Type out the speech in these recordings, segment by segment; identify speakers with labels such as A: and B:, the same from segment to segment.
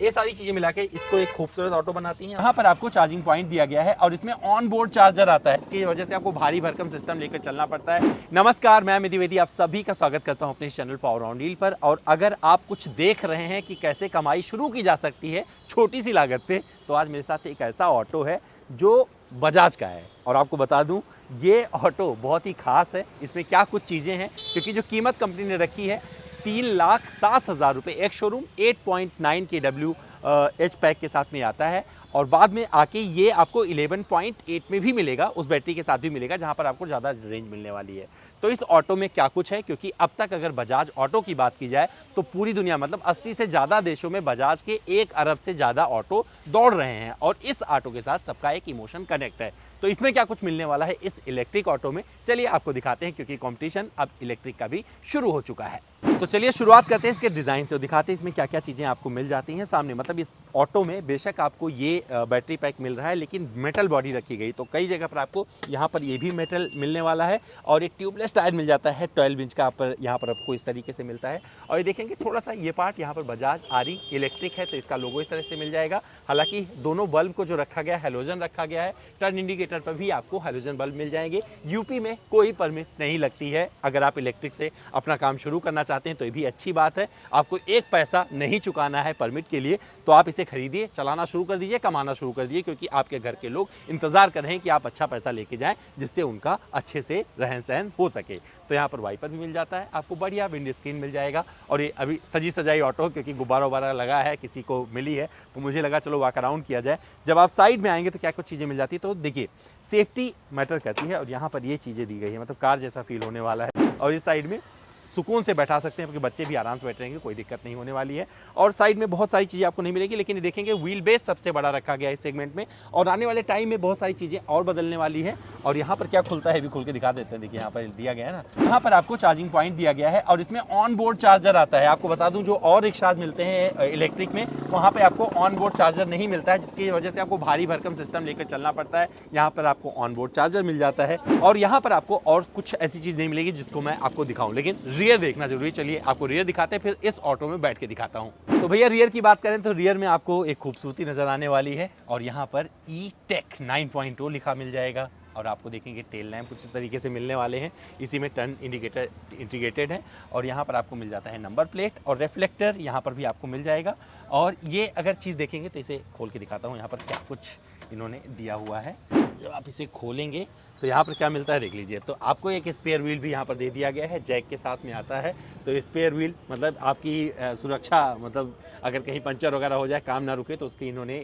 A: ये सारी चीजें मिला के इसको एक खूबसूरत ऑटो बनाती हैं। यहाँ पर आपको चार्जिंग पॉइंट दिया गया है और इसमें ऑन बोर्ड चार्जर आता है, इसकी वजह से आपको भारी भरकम सिस्टम लेकर चलना पड़ता है। नमस्कार, मैं अमित द्विवेदी, आप सभी का स्वागत करता हूँ अपने चैनल पावर ऑन व्हील पर। और अगर आप कुछ देख रहे हैं कि कैसे कमाई शुरू की जा सकती है छोटी सी लागत पे, तो आज मेरे साथ एक ऐसा ऑटो है जो बजाज का है। और आपको बता दूं, ये ऑटो बहुत ही खास है। इसमें क्या कुछ चीज़ें हैं, क्योंकि जो कीमत कंपनी ने रखी है 3,07,000 रुपये, एक शोरूम 8.9 kW एच पैक के साथ में आता है। और बाद में आके ये आपको 11.8 में भी मिलेगा, उस बैटरी के साथ भी मिलेगा, जहाँ पर आपको ज़्यादा रेंज मिलने वाली है। तो इस ऑटो में क्या कुछ है, क्योंकि अब तक अगर बजाज ऑटो की बात की जाए तो पूरी दुनिया मतलब 80 से ज़्यादा देशों में बजाज के 1 अरब से ज़्यादा ऑटो दौड़ रहे हैं और इस ऑटो के साथ सबका एक इमोशन कनेक्ट है। तो इसमें क्या कुछ मिलने वाला है इस इलेक्ट्रिक ऑटो में, चलिए आपको दिखाते हैं, क्योंकि कंपटीशन अब इलेक्ट्रिक का भी शुरू हो चुका है। तो चलिए शुरुआत करते हैं इसके डिज़ाइन से और दिखाते हैं इसमें क्या क्या चीज़ें आपको मिल जाती हैं सामने। मतलब इस ऑटो में बेशक आपको ये बैटरी पैक मिल रहा है, लेकिन मेटल बॉडी रखी गई। तो कई जगह पर आपको यहाँ पर ये भी मेटल मिलने वाला है और एक ट्यूबलेस टायर मिल जाता है 12 इंच का, पर यहाँ पर आपको इस तरीके से मिलता है। और ये देखेंगे थोड़ा सा ये पार्ट यहाँ पर बजाज आरी इलेक्ट्रिक है, तो इसका लोगो इस तरह से मिल जाएगा। हालांकि दोनों बल्ब को जो रखा गया है हैलोजन रखा गया है, टर्न इंडिकेटर पर भी आपको हैलोजन बल्ब मिल जाएंगे। यूपी में कोई परमिट नहीं लगती है, अगर आप इलेक्ट्रिक से अपना काम शुरू करना चाहते हैं तो ये भी अच्छी बात है। आपको एक पैसा नहीं चुकाना है परमिट के लिए, तो आप इसे खरीदिए, चलाना शुरू कर दीजिए, कमाना शुरू कर दीजिए, क्योंकि आपके घर के लोग इंतजार कर रहे हैं कि आप अच्छा पैसा लेके जाएं, जिससे उनका अच्छे से रहन सहन हो सके। तो यहाँ पर वाइपर भी मिल जाता है आपको, बढ़िया विंड स्क्रीन मिल जाएगा। और ये अभी सजी सजाई ऑटो, क्योंकि गुब्बारा वब्बारा लगा है, किसी को मिली है, तो मुझे लगा चलो वॉक अराउंड किया जाए। जब आप साइड में आएंगे तो क्या कुछ चीज़ें मिल जाती है, तो देखिए सेफ्टी मैटर करती है और यहाँ पर ये चीज़ें दी गई है, मतलब कार जैसा फील होने वाला है। और इस साइड में सुकून से बैठा सकते हैं, क्योंकि बच्चे भी आराम से बैठ रहेंगे, कोई दिक्कत नहीं होने वाली है। और साइड में बहुत सारी चीज़ें आपको नहीं मिलेगी, लेकिन ये देखेंगे व्हील बेस सबसे बड़ा रखा गया है इस सेगमेंट में। और आने वाले टाइम में बहुत सारी चीज़ें और बदलने वाली है। और यहाँ पर क्या खुलता है भी खोल के दिखा देते हैं। देखिए यहाँ पर दिया गया है ना, यहाँ पर आपको चार्जिंग पॉइंट दिया गया है और इसमें ऑन बोर्ड चार्जर आता है। आपको बता दूँ, जो और रिक्शाज मिलते हैं इलेक्ट्रिक में, वहाँ पर आपको ऑन बोर्ड चार्जर नहीं मिलता है, जिसकी वजह से आपको भारी भरकम सिस्टम लेकर चलना पड़ता है। यहाँ पर आपको ऑन बोर्ड चार्जर मिल जाता है और यहाँ पर आपको और कुछ ऐसी चीज़ नहीं मिलेगी जिसको मैं आपको दिखाऊँ, लेकिन रियर देखना जरूरी। चलिए आपको रियर दिखाते हैं, फिर इस ऑटो में बैठ के दिखाता हूं। तो भैया रियर की बात करें तो रियर में आपको एक खूबसूरती नजर आने वाली है और यहाँ पर ई-टेक 9.0 लिखा मिल जाएगा। और आपको देखेंगे टेल लैंप कुछ इस तरीके से मिलने वाले हैं, इसी में टर्न इंडिकेटर इंटीग्रेटेड है। और यहाँ पर आपको मिल जाता है नंबर प्लेट और रिफ्लेक्टर, यहाँ पर भी आपको मिल जाएगा। और ये अगर चीज़ देखेंगे तो इसे खोल के दिखाता हूँ, यहाँ पर क्या कुछ इन्होंने दिया हुआ है। जब आप इसे खोलेंगे तो यहाँ पर क्या मिलता है देख लीजिए। तो आपको एक स्पेयर व्हील भी यहाँ पर दे दिया गया है, जैक के साथ में आता है। तो स्पेयर व्हील मतलब आपकी सुरक्षा, मतलब अगर कहीं पंचर वगैरह हो जाए, काम ना रुके, तो उसकी इन्होंने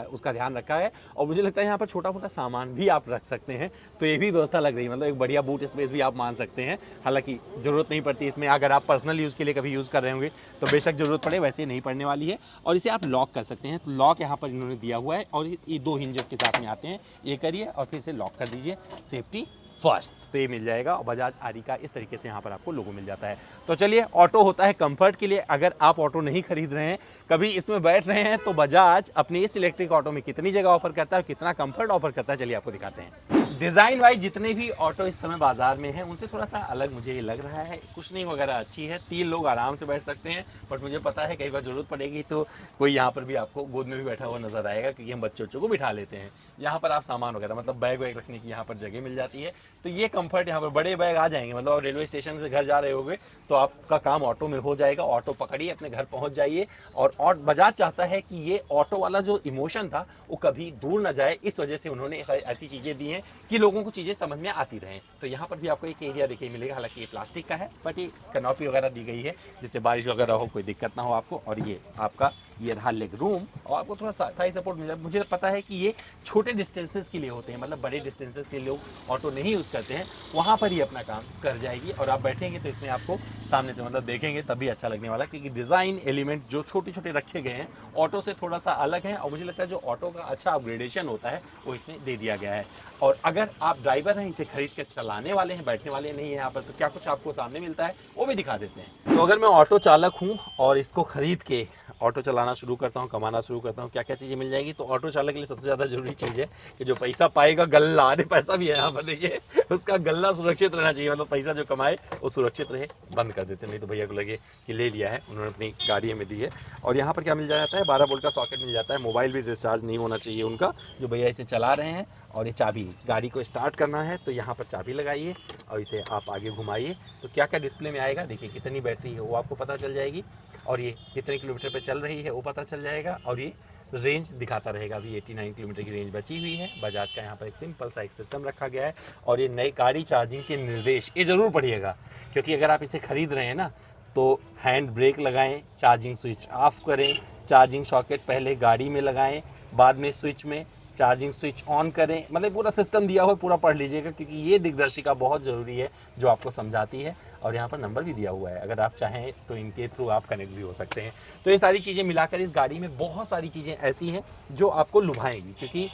A: उसका ध्यान रखा है। और मुझे लगता है यहाँ पर छोटा मोटा सामान भी आप रख सकते हैं, तो ये भी व्यवस्था लग रही है। मतलब एक बढ़िया बूट स्पेस भी आप मान सकते हैं। हालांकि ज़रूरत नहीं पड़ती इसमें, अगर आप पर्सनल यूज़ के लिए कभी यूज़ कर रहे होंगे तो बेशक ज़रूरत पड़े, वैसे नहीं पड़ने वाली है। और इसे आप लॉक कर सकते हैं, तो लॉक यहाँ पर इन्होंने दिया हुआ है और ये 2 हिंजेस के साथ में आते हैं। ये करिए और फिर इसे लॉक कर दीजिए, सेफ्टी फर्स्ट, तो ये मिल जाएगा। और बजाज आरी का इस तरीके से यहाँ पर आपको लोगो मिल जाता है। तो चलिए, ऑटो होता है कंफर्ट के लिए। अगर आप ऑटो नहीं खरीद रहे हैं, कभी इसमें बैठ रहे हैं, तो बजाज अपनी इस इलेक्ट्रिक ऑटो में कितनी जगह ऑफर करता है और कितना कंफर्ट ऑफर करता है, चलिए आपको दिखाते हैं। डिज़ाइन वाइज जितने भी ऑटो इस समय बाजार में हैं, उनसे थोड़ा सा अलग मुझे ये लग रहा है। कुशनिंग वगैरह अच्छी है, 3 लोग आराम से बैठ सकते हैं। बट मुझे पता है कई बार ज़रूरत पड़ेगी तो कोई यहाँ पर भी आपको गोद में भी बैठा हुआ नजर आएगा, क्योंकि हम बच्चों को बिठा लेते हैं। यहाँ पर आप सामान वगैरह मतलब बैग वैग रखने की यहाँ पर जगह मिल जाती है। तो ये कंफर्ट, यहाँ पर बड़े बैग आ जाएंगे। मतलब रेलवे स्टेशन से घर जा रहे होंगे तो आपका काम ऑटो में हो जाएगा, ऑटो पकड़िए, अपने घर पहुँच जाइए। और बजाज चाहता है कि ये ऑटो वाला जो इमोशन था वो कभी दूर ना जाए, इस वजह से उन्होंने ऐसी चीज़ें दी हैं कि लोगों को चीज़ें समझ में आती रहें। तो यहाँ पर भी आपको एक एरिया देखिए मिलेगा, हालांकि ये प्लास्टिक का है, बट ये कैनोपी वगैरह दी गई है, जिससे बारिश वगैरह हो कोई दिक्कत ना हो आपको। और ये आपका ये रहा लेग रूम, और आपको थोड़ा सा थाई सपोर्ट मिल जाए। मुझे पता है कि ये छोटे डिस्टेंसेस के लिए होते हैं, मतलब बड़े डिस्टेंसेस के लोग ऑटो नहीं यूज़ करते हैं, वहाँ पर ही अपना काम कर जाएगी। और आप बैठेंगे तो इसमें आपको सामने से मतलब देखेंगे तभी अच्छा लगने वाला, क्योंकि डिज़ाइन एलिमेंट जो छोटे छोटे रखे गए हैं ऑटो से थोड़ा सा अलग हैं। और मुझे लगता है जो ऑटो का अच्छा अपग्रेडेशन होता है वो इसमें दे दिया गया है। और अगर आप ड्राइवर हैं, इसे खरीद के चलाने वाले हैं, बैठने वाले नहीं है यहाँ पर, तो क्या कुछ आपको सामने मिलता है वो भी दिखा देते हैं। तो अगर मैं ऑटो चालक हूँ और इसको खरीद के ऑटो चलाना शुरू करता हूँ, कमाना शुरू करता हूँ, क्या क्या चीज़ें मिल जाएगी। तो ऑटो चालक के लिए सबसे ज़्यादा जरूरी चीज़ है कि जो पैसा पाएगा गल्ला, अरे पैसा भी है यहाँ पर देखिए, उसका गल्ला सुरक्षित रहना चाहिए। मतलब पैसा जो कमाए वो सुरक्षित रहे। बंद कर देते, नहीं तो भैया को लगे कि ले लिया है, उन्होंने अपनी गाड़ी में दी है। और यहाँ पर क्या मिल जाता है, 12 वोल्ट का सॉकेट मिल जाता है। मोबाइल भी डिस्चार्ज नहीं होना चाहिए उनका, जो भैया इसे चला रहे हैं। और ये चाबी, गाड़ी को स्टार्ट करना है तो यहाँ पर चाबी लगाइए और इसे आप आगे घुमाइए तो क्या क्या डिस्प्ले में आएगा देखिए, कितनी बैटरी है वो आपको पता चल जाएगी, और ये कितने किलोमीटर पे चल रही है वो पता चल जाएगा, और ये रेंज दिखाता रहेगा। अभी 89 किलोमीटर की रेंज बची हुई है। बजाज का यहाँ पर एक सिंपल सा एक सिस्टम रखा गया है। और ये नई गाड़ी चार्जिंग के निर्देश ये ज़रूर पढ़िएगा, क्योंकि अगर आप इसे खरीद रहे हैं ना तो हैंड ब्रेक लगाएं, चार्जिंग स्विच ऑफ करें, चार्जिंग सॉकेट पहले गाड़ी में लगाएं, बाद में स्विच में चार्जिंग स्विच ऑन करें। मतलब पूरा सिस्टम दिया हुआ है, पूरा पढ़ लीजिएगा, क्योंकि ये दिग्दर्शिका बहुत ज़रूरी है जो आपको समझाती है। और यहाँ पर नंबर भी दिया हुआ है, अगर आप चाहें तो इनके थ्रू आप कनेक्ट भी हो सकते हैं। तो ये सारी चीज़ें मिलाकर इस गाड़ी में बहुत सारी चीज़ें ऐसी हैं जो आपको लुभाएंगी, क्योंकि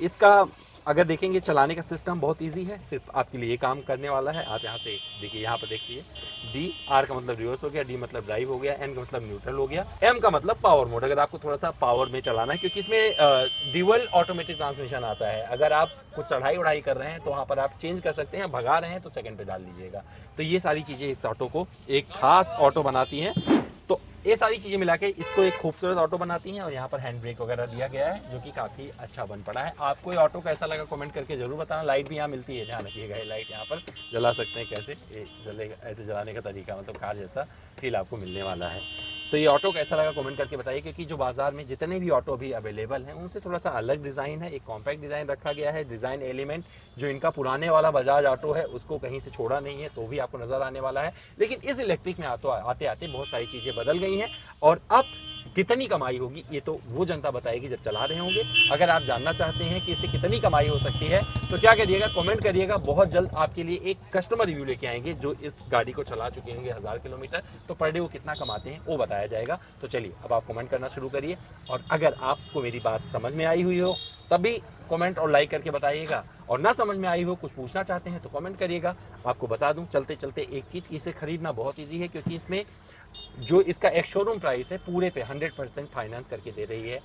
A: इसका अगर देखेंगे चलाने का सिस्टम बहुत इजी है। सिर्फ आपके लिए ये काम करने वाला है। आप यहाँ से देखिए, यहाँ पर देखिए डी, आर का मतलब रिवर्स हो गया, डी मतलब ड्राइव हो गया, एन का मतलब न्यूट्रल हो गया, एम का मतलब पावर मोड, अगर आपको थोड़ा सा पावर में चलाना है, क्योंकि इसमें ड्यूअल ऑटोमेटिक ट्रांसमिशन आता है। अगर आप कुछ चढ़ाई उढ़ाई कर रहे हैं तो वहाँ पर आप चेंज कर सकते हैं, भगा रहे हैं तो सेकंड पे डाल लीजिएगा। तो ये सारी चीज़ें इस ऑटो को एक खास ऑटो बनाती हैं। तो ये सारी चीज़ें मिला के इसको एक खूबसूरत ऑटो बनाती हैं। और यहाँ पर हैंड ब्रेक वगैरह दिया गया है जो कि काफ़ी अच्छा बन पड़ा है। आपको ये ऑटो कैसा लगा कमेंट करके जरूर बताना। लाइट भी यहाँ मिलती है, ध्यान रखिएगा, ये लाइट यहाँ पर जला सकते हैं। कैसे ये जलेगा, ऐसे जलाने का तरीका, मतलब कार जैसा फील आपको मिलने वाला है। तो ये ऑटो कैसा लगा कमेंट करके बताइए, क्योंकि जो बाजार में जितने भी ऑटो अभी अवेलेबल हैं उनसे थोड़ा सा अलग डिज़ाइन है। एक कॉम्पैक्ट डिज़ाइन रखा गया है, डिज़ाइन एलिमेंट जो इनका पुराने वाला बजाज ऑटो है उसको कहीं से छोड़ा नहीं है, तो भी आपको नज़र आने वाला है। लेकिन इस इलेक्ट्रिक में आते आते बहुत सारी चीज़ें बदल गई हैं। और अब कितनी कमाई होगी ये तो वो जनता बताएगी जब चला रहे होंगे। अगर आप जानना चाहते हैं कि इससे कितनी कमाई हो सकती है तो क्या करिएगा, कमेंट करिएगा। बहुत जल्द आपके लिए एक कस्टमर रिव्यू लेके आएंगे जो इस गाड़ी को चला चुके होंगे 1000 किलोमीटर, तो पर डे वो कितना कमाते हैं वो बताया जाएगा। तो चलिए अब आप कमेंट करना शुरू करिए। और अगर आपको मेरी बात समझ में आई हुई हो तभी कमेंट और लाइक करके बताइएगा, और ना समझ में आई हो, कुछ पूछना चाहते हैं तो कमेंट करिएगा। आपको बता दूं चलते चलते एक चीज़ की, इसे खरीदना बहुत ईजी है, क्योंकि इसमें जो इसका एक शोरूम प्राइस है पूरे पे 100% फाइनेंस करके दे रही है।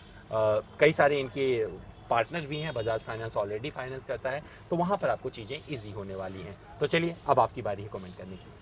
A: कई सारे इनके पार्टनर भी हैं, बजाज फाइनेंस ऑलरेडी फाइनेंस करता है, तो वहाँ पर आपको चीज़ें ईजी होने वाली हैं। तो चलिए अब आपकी बारी है कमेंट करने की।